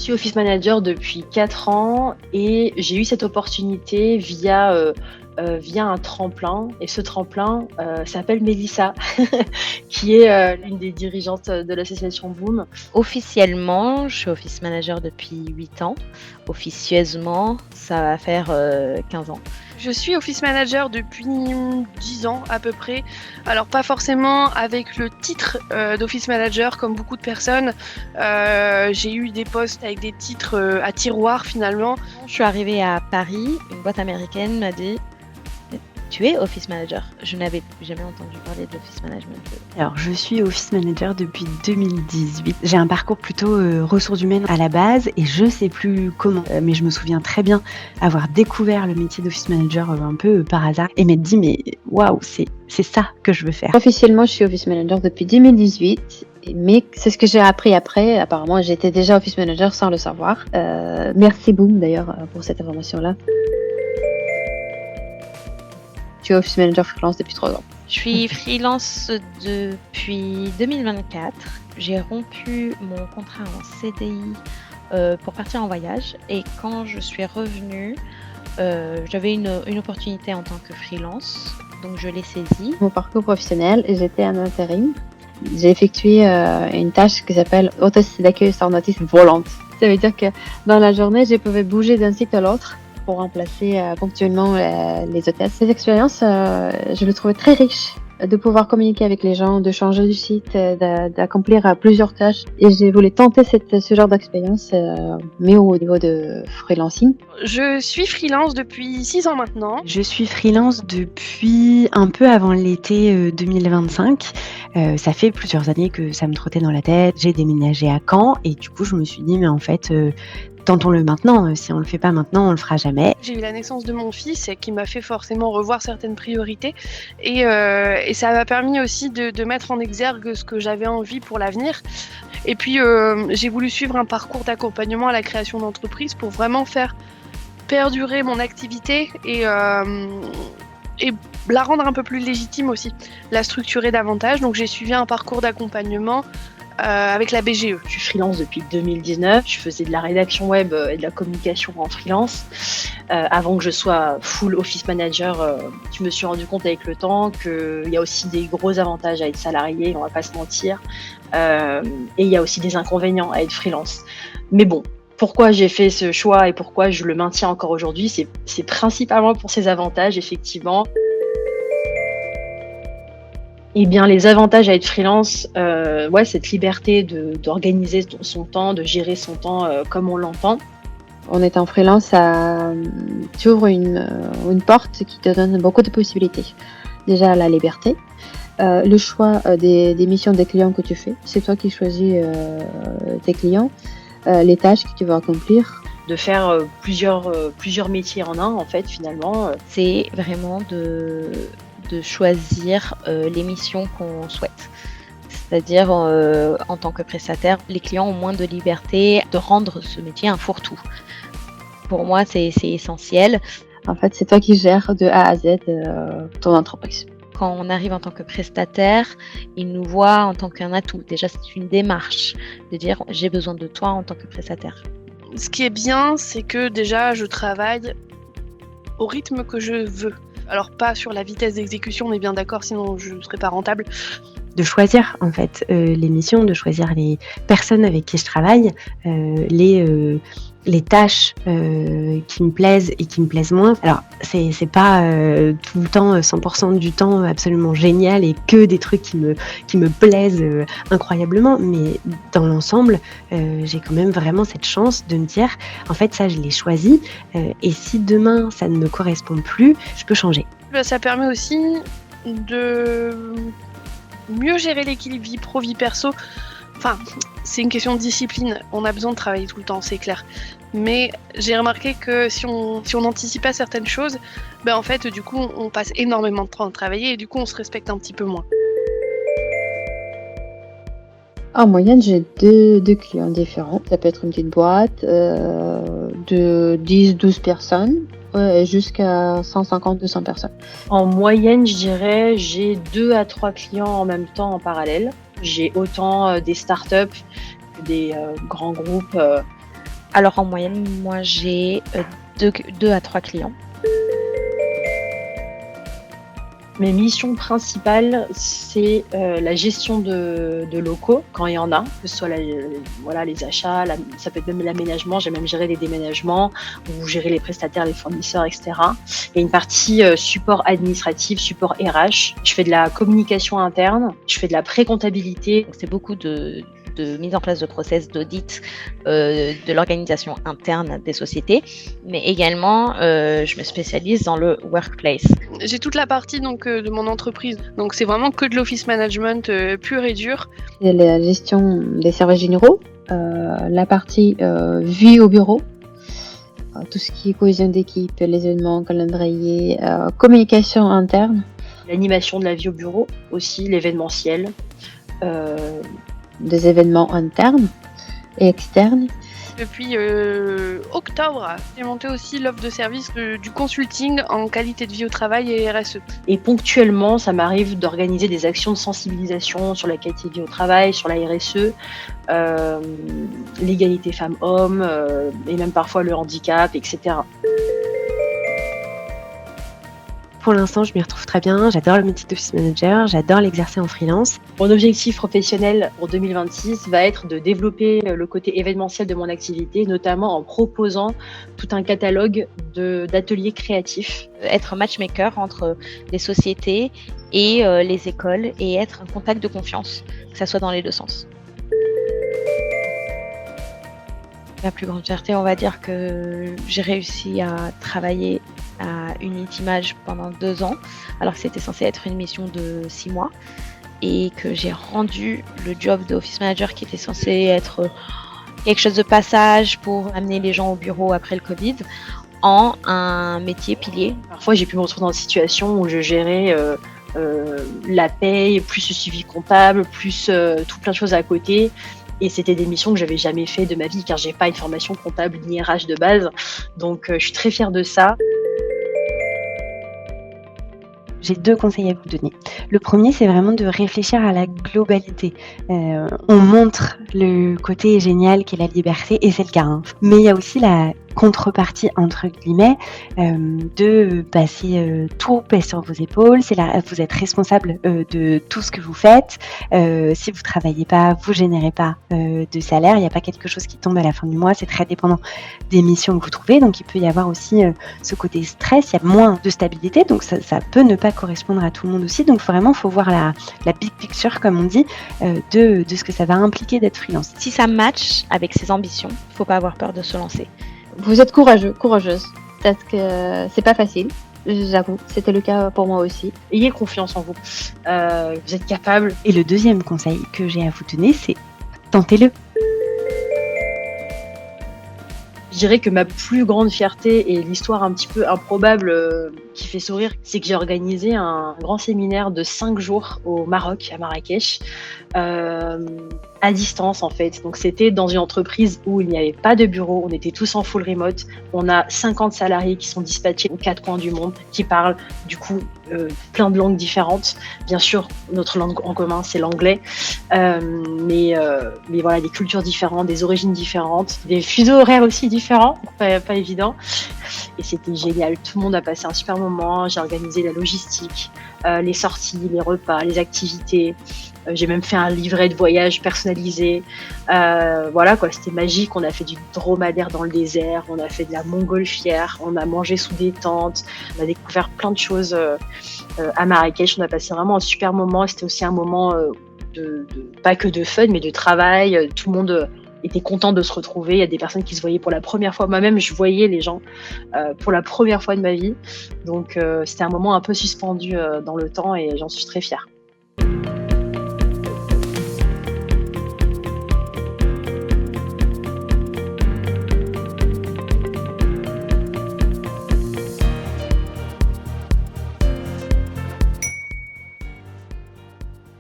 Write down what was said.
suis office manager depuis 4 ans et j'ai eu cette opportunité via un tremplin. Et ce tremplin s'appelle Mélissa, qui est l'une des dirigeantes de l'association Boom. Officiellement, je suis office manager depuis 8 ans. Officieusement, ça va faire 15 ans. Je suis office manager depuis 10 ans à peu près. Alors pas forcément avec le titre d'office manager comme beaucoup de personnes. J'ai eu des postes avec des titres à tiroir finalement. Je suis arrivée à Paris, une boîte américaine m'a dit tu es office manager. Je n'avais jamais entendu parler de l'office management. Alors, je suis office manager depuis 2018. J'ai un parcours plutôt ressources humaines à la base et je sais plus comment. Mais je me souviens très bien avoir découvert le métier d'office manager un peu par hasard et m'être dit mais waouh, c'est ça que je veux faire. Officiellement, je suis office manager depuis 2018. Mais c'est ce que j'ai appris après. Apparemment, j'étais déjà office manager sans le savoir. Merci Boom d'ailleurs pour cette information-là. Je suis office manager freelance depuis 3 ans. Je suis freelance depuis 2024. J'ai rompu mon contrat en CDI pour partir en voyage. Et quand je suis revenue, j'avais une opportunité en tant que freelance. Donc je l'ai saisie. Mon parcours professionnel, j'étais en intérim. J'ai effectué une tâche qui s'appelle hôtesse d'accueil sans notice volante. Ça veut dire que dans la journée, je pouvais bouger d'un site à l'autre pour remplacer ponctuellement les hôtesses. Cette expérience, je le trouvais très riche de pouvoir communiquer avec les gens, de changer du site, d'accomplir plusieurs tâches. Et j'ai voulu tenter ce genre d'expérience, mais au niveau de freelancing. Je suis freelance depuis 6 ans maintenant. Je suis freelance depuis un peu avant l'été 2025. Ça fait plusieurs années que ça me trottait dans la tête. J'ai déménagé à Caen et du coup, je me suis dit, mais en fait, tentons-le maintenant. Si on le fait pas maintenant, on le fera jamais. J'ai eu la naissance de mon fils qui m'a fait forcément revoir certaines priorités et ça m'a permis aussi de mettre en exergue ce que j'avais envie pour l'avenir. Et puis j'ai voulu suivre un parcours d'accompagnement à la création d'entreprise pour vraiment faire perdurer mon activité et la rendre un peu plus légitime aussi, la structurer davantage. Donc j'ai suivi un parcours d'accompagnement avec la BGE. Je suis freelance depuis 2019. Je faisais de la rédaction web et de la communication en freelance. Avant que je sois full office manager, je me suis rendu compte avec le temps qu'il y a aussi des gros avantages à être salarié, on va pas se mentir. Et il y a aussi des inconvénients à être freelance. Mais bon, pourquoi j'ai fait ce choix et pourquoi je le maintiens encore aujourd'hui, c'est principalement pour ces avantages, effectivement. Eh bien, les avantages à être freelance, cette liberté d'organiser son temps, de gérer son temps comme on l'entend. En étant freelance, tu ouvres une porte qui te donne beaucoup de possibilités. Déjà, la liberté, le choix des missions des clients que tu fais. C'est toi qui choisis tes clients, les tâches que tu vas accomplir. De faire plusieurs métiers en un, en fait, finalement. C'est vraiment de choisir les missions qu'on souhaite. C'est-à-dire, en tant que prestataire, les clients ont moins de liberté de rendre ce métier un fourre-tout. Pour moi, c'est essentiel. En fait, c'est toi qui gères de A à Z ton entreprise. Quand on arrive en tant que prestataire, ils nous voient en tant qu'un atout. Déjà, c'est une démarche de dire « j'ai besoin de toi en tant que prestataire ». Ce qui est bien, c'est que déjà, je travaille au rythme que je veux. Alors pas sur la vitesse d'exécution, on est bien d'accord, sinon je ne serais pas rentable. De choisir en fait les missions, de choisir les personnes avec qui je travaille, les tâches qui me plaisent et qui me plaisent moins. Alors c'est pas tout le temps 100% du temps absolument génial et que des trucs qui me plaisent incroyablement, mais dans l'ensemble j'ai quand même vraiment cette chance de me dire en fait ça je l'ai choisi et si demain ça ne me correspond plus, je peux changer. Ça permet aussi de mieux gérer l'équilibre vie pro, vie perso. Enfin, c'est une question de discipline. On a besoin de travailler tout le temps, c'est clair. Mais j'ai remarqué que si on n'anticipe pas certaines choses, en fait, du coup, on passe énormément de temps à travailler et du coup, on se respecte un petit peu moins. En moyenne, j'ai deux clients différents. Ça peut être une petite boîte de 10-12 personnes jusqu'à 150-200 personnes. En moyenne, je dirais, j'ai 2 à 3 clients en même temps en parallèle. J'ai autant des startups que des grands groupes Alors en moyenne, moi j'ai 2 à 3 clients. Mes missions principales, c'est la gestion de locaux, quand il y en a, que ce soit voilà, les achats, ça peut être même l'aménagement, j'ai même géré les déménagements, ou gérer les prestataires, les fournisseurs, etc. Il y a une partie support administratif, support RH. Je fais de la communication interne, je fais de la pré-comptabilité. Donc, c'est beaucoup de mise en place de process d'audit de l'organisation interne des sociétés, mais également je me spécialise dans le workplace. J'ai toute la partie donc de mon entreprise, donc c'est vraiment que de l'office management pur et dur. Il y a la gestion des services généraux, la partie vie au bureau, tout ce qui est cohésion d'équipe, les événements, calendrier, communication interne. L'animation de la vie au bureau aussi, l'événementiel. Des événements internes et externes. Depuis octobre, j'ai monté aussi l'offre de service du consulting en qualité de vie au travail et RSE. Et ponctuellement, ça m'arrive d'organiser des actions de sensibilisation sur la qualité de vie au travail, sur la RSE, l'égalité femmes-hommes, et même parfois le handicap, etc. Pour l'instant, je m'y retrouve très bien. J'adore le métier d'office manager, j'adore l'exercer en freelance. Mon objectif professionnel pour 2026 va être de développer le côté événementiel de mon activité, notamment en proposant tout un catalogue d'ateliers créatifs. Être matchmaker entre les sociétés et les écoles et être un contact de confiance, que ça soit dans les deux sens. La plus grande fierté, on va dire que j'ai réussi à travailler à Unitimage pendant 2 ans, alors que c'était censé être une mission de 6 mois, et que j'ai rendu le job d'office manager qui était censé être quelque chose de passage pour amener les gens au bureau après le Covid en un métier pilier. Parfois, j'ai pu me retrouver dans des situations où je gérais la paye, plus le suivi comptable, plus tout plein de choses à côté. Et c'était des missions que j'avais jamais fait de ma vie, car j'ai pas une formation comptable ni RH de base. Donc, je suis très fière de ça. J'ai 2 conseils à vous donner. Le premier, c'est vraiment de réfléchir à la globalité. On montre le côté génial qu'est la liberté, et c'est le cas, hein. Mais il y a aussi la contrepartie, entre guillemets, de passer tout pèse sur vos épaules. Vous êtes responsable de tout ce que vous faites. Si vous travaillez pas, vous générez pas de salaire. Il n'y a pas quelque chose qui tombe à la fin du mois. C'est très dépendant des missions que vous trouvez. Donc, il peut y avoir aussi ce côté stress. Il y a moins de stabilité. Donc, ça peut ne pas correspondre à tout le monde aussi. Donc, vraiment, il faut voir la big picture, comme on dit, de ce que ça va impliquer d'être freelance. Si ça match avec ses ambitions, il ne faut pas avoir peur de se lancer. Vous êtes courageuse. Peut-être que c'est pas facile, j'avoue. C'était le cas pour moi aussi. Ayez confiance en vous. Vous êtes capable. Et le deuxième conseil que j'ai à vous donner, c'est tentez-le. Je dirais que ma plus grande fierté et l'histoire un petit peu improbable qui fait sourire, c'est que j'ai organisé un grand séminaire de 5 jours au Maroc, à Marrakech, à distance en fait. Donc c'était dans une entreprise où il n'y avait pas de bureau, on était tous en full remote. On a 50 salariés qui sont dispatchés aux 4 coins du monde, qui parlent du coup plein de langues différentes. Bien sûr, notre langue en commun, c'est l'anglais. Mais voilà, des cultures différentes, des origines différentes, des fuseaux horaires aussi différents, pas évident. Et c'était génial. Tout le monde a passé un super moment. J'ai organisé la logistique, les sorties, les repas, les activités. J'ai même fait un livret de voyage personnalisé. Voilà quoi, c'était magique. On a fait du dromadaire dans le désert, on a fait de la montgolfière, on a mangé sous des tentes, on a découvert plein de choses à Marrakech. On a passé vraiment un super moment. C'était aussi un moment pas que de fun, mais de travail. Tout le monde était content de se retrouver. Il y a des personnes qui se voyaient pour la première fois. Moi-même, je voyais les gens pour la première fois de ma vie. Donc, c'était un moment un peu suspendu dans le temps et j'en suis très fière.